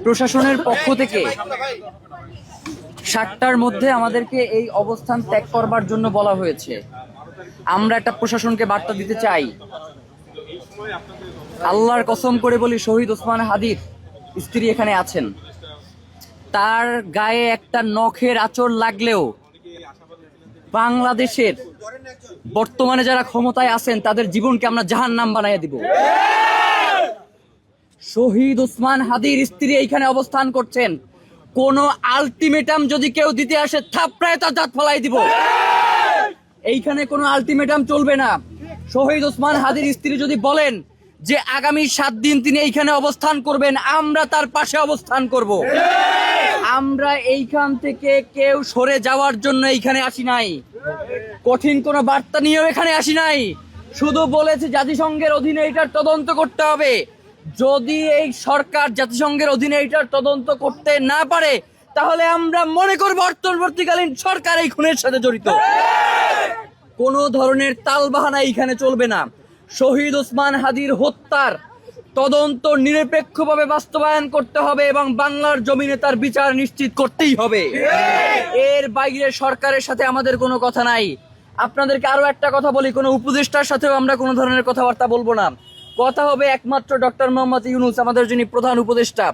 প্রশাসনের পক্ষ থেকে 7টার মধ্যে আমাদেরকে এই অবস্থান ত্যাগ করবার জন্য বলা হয়েছে। আমরা একটা প্রশাসনকে বার্তা দিতে চাই, আল্লাহর কসম করে বলি, শহীদ ওসমান হাদির স্ত্রী এখানে আছেন, তার গায়ে একটা নখের আঁচড় লাগলেও বাংলাদেশের বর্তমানে যারা ক্ষমতায় আছেন তাদের জীবনকে আমরা জাহান্নাম বানাইয়া দিব। শহীদ ওসমান হাদির স্ত্রী এইখানে অবস্থান করছেন, কোন আলটিমেটাম যদি কেউ দিতে আসে থাপড়ায় তার দাঁত ফলাই দিব। এইখানে কোনো আলটিমেটাম চলবে না। শহীদ ওসমান হাদির স্ত্রী যদি বলেন যে আগামী 7 দিন তিনি এইখানে অবস্থান করবেন, আমরা তার পাশে অবস্থান করব। আমরা এইখান থেকে কেউ সরে যাওয়ার জন্য এইখানে আসি নাই, কঠিন কোনো বার্তা নিয়েও এখানে আসি নাই। শুধু বলেছে জাতিসংঘের অধীনে এটার তদন্ত করতে হবে। যদি এই সরকার জাতিসংঘের অধীনে এটার তদন্ত করতে না পারে, তাহলে আমরা মনে করব অন্তর্বর্তীকালীন সরকার এই খুনের সাথে জড়িত। কোনো ধরনের তালবাহানা এইখানে চলবে না। শহীদ ওসমান হাদির হত্যার তদন্ত নিরপেক্ষভাবে বাস্তবায়ন করতে হবে এবং বাংলার জমিনে তার বিচার নিশ্চিত করতেই হবে। এর বাইরে সরকারের সাথে আমাদের কোনো কথা নাই। আপনাদেরকে আরো একটা কথা বলি, কোনো উপদেষ্টার সাথেও আমরা কোনো ধরনের কথাবার্তা বলবো না। কথা হবে একমাত্র ডক্টর মোহাম্মদ ইউনূস, আমাদের যিনি প্রধান উপদেষ্টা,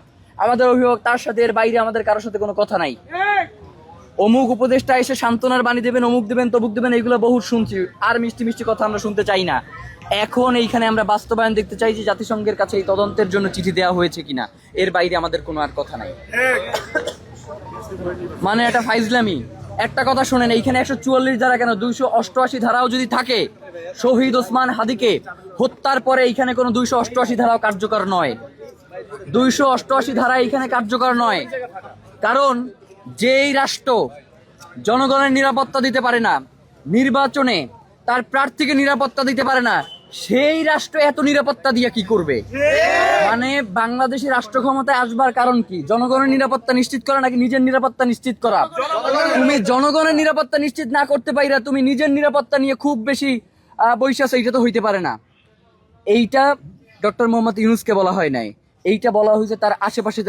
আমাদের অভিভাবক, তার সাথে। এর বাইরে আমাদের কারোর সাথে কোনো কথা নাই। অমুক উপদেষ্টা এসে সান্ত্বনার বাণী দেবেন, অমুক দেবেন, তমুক দেবেন, এইগুলো বহুত শুনছি। আর মিষ্টি মিষ্টি কথা আমরা শুনতে চাই না। এখন এইখানে আমরা বাস্তবায়ন দেখতে চাই যে জাতিসংঘের কাছে এই তদন্তের জন্য চিঠি দেওয়া হয়েছে কিনা। এর বাইরে আমাদের কোনো আর কথা নাই। মানে একটা ফাইজলামি। একটা কথা শোনেন, এইখানে 144 ধারা কেন, 288 ধারাও যদি থাকে, শহীদ ওসমান হাদিকে হত্যার পরে এইখানে কোনো 288 ধারাও কার্যকর নয়। 288 ধারা এইখানে কার্যকর নয়। কারণ যেই রাষ্ট্র জনগণের নিরাপত্তা দিতে পারে না, নির্বাচনে তার প্রার্থীকে নিরাপত্তা দিতে পারে না, সেই রাষ্ট্র এত নিরাপত্তা দিয়ে কি করবে? মানে বাংলাদেশের রাষ্ট্র ক্ষমতায় আসবার কারণ কি? জনগণের নিরাপত্তা নিশ্চিত করা নাকি নিজের নিরাপত্তা নিশ্চিত করা? তুমি জনগণের নিরাপত্তা নিশ্চিত না করতে পাইরা তুমি নিজের নিরাপত্তা নিয়ে খুব বেশি বৈশাখ, এইটা তো হইতে পারে না। এইটা ডক্টর মোহাম্মদ ইউনূসকে বলা হয় নাই, এইটা বলা হয়েছে তার আশেপাশে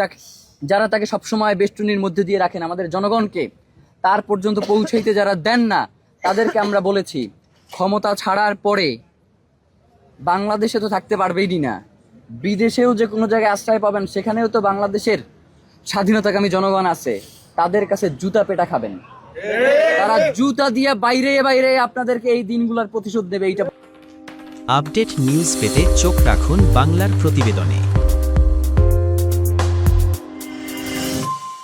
যারা তাকে সবসময় বেষ্টনীর মধ্যে দিয়ে রাখেন, আমাদের জনগণকে তার পর্যন্ত পৌঁছাইতে যারা দেন না, তাদেরকে আমরা বলেছি ক্ষমতা ছাড়ার পরে বাংলাদেশে তো থাকতে পারবেই না, বিদেশেও যে কোনো জায়গায় আশ্রয় পাবেন, সেখানেও তো বাংলাদেশের স্বাধীনতাকামী জনগণ আছে, তাদের কাছে জুতা পেটা খাবেন। তারা জুতা দিয়ে বাইরে বাইরে আপনাদেরকে এই দিনগুলোর প্রতিশোধ দেবে। এইটা আপডেট নিউজ পেতে চোখ রাখুন বাংলার প্রতিবেদনে।